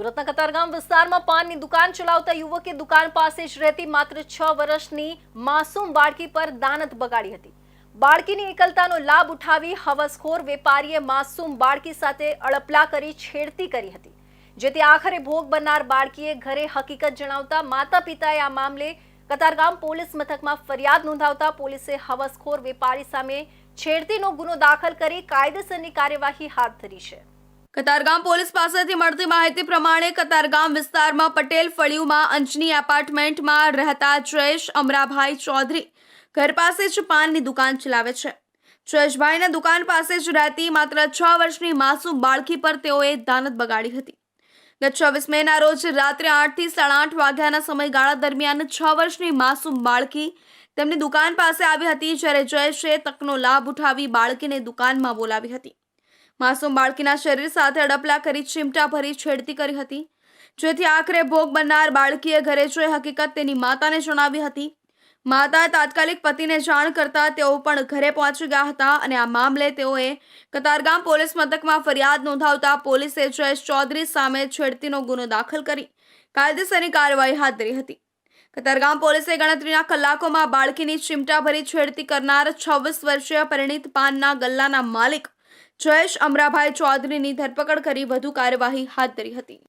સુરતના કતારગામ વિસ્તારમાં પાનની દુકાન ચલાવતા યુવકે દુકાન પાસે જ રહેતી માત્ર 6 વર્ષની માસૂમ બાળકી પર દાનત બગાડી હતી। બાળકીની એકલતાનો લાભ ઉઠાવી હવસખોર વેપારીએ માસૂમ બાળકી સાથે અડપલા કરી છેડતી કરી હતી, જેથી આખરે ભોગ બનનાર બાળકીએ ઘરે હકીકત જણાવતા માતા પિતાએ આ મામલે કતારગામ પોલીસ મથકમાં ફરિયાદ નોંધાવતા પોલીસે હવસખોર વેપારી સામે છેડતીનો ગુનો દાખલ કરી કાયદેસરની કાર્યવાહી હાથ ધરી છે। કતારગામ પોલીસ પાસેથી મળતી માહિતી પ્રમાણે કતારગામ વિસ્તારમાં પટેલ ફળિયુમાં અંજની એપાર્ટમેન્ટમાં રહેતા જયેશ અમરાભાઈ ચૌધરી ઘર પાસે જ પાનની દુકાન ચલાવે છે। જયેશભાઈના દુકાન પાસે જ રહેતી માત્ર 6 વર્ષની માસૂમ બાળકી પર તેઓએ દાનત બગાડી હતી। ગત 24 મેના રોજ રાત્રે 8 થી 8:30 વાગ્યાના સમયગાળા દરમિયાન 6 વર્ષની માસૂમ બાળકી તેમની દુકાન પાસે આવી હતી, જ્યારે જયેશે તકનો લાભ ઉઠાવી બાળકીને દુકાનમાં બોલાવી હતી। માસૂમ બાળકીના શરીર સાથે અડપલા કરી ચીમટા ભરી છેડતી કરી હતી, જેથી આખરે ભોગ બનનાર બાળકીએ ઘરે જોઈ હકીકત તેની માતાને જણાવી હતી। માતાએ તાત્કાલિક પતિને જાણ કરતા તેઓ પણ ઘરે પહોંચી ગયા હતા અને આ મામલે તેઓએ કતારગામ પોલીસ મથકમાં ફરિયાદ નોંધાવતા પોલીસે જયેશ ચૌધરી સામે છેડતીનો ગુનો દાખલ કરી કાયદેસરની કાર્યવાહી હાથ ધરી હતી। કતારગામ પોલીસે ગણતરીના કલાકોમાં બાળકીની ચીમટા ભરી છેડતી કરનાર 26 વર્ષીય પરિણીત પાનના ગલ્લાના માલિક જયેશ અમરાભાઈ ચૌધરીની ધરપકડ કરી વધુ કાર્યવાહી હાથ ધરી હતી।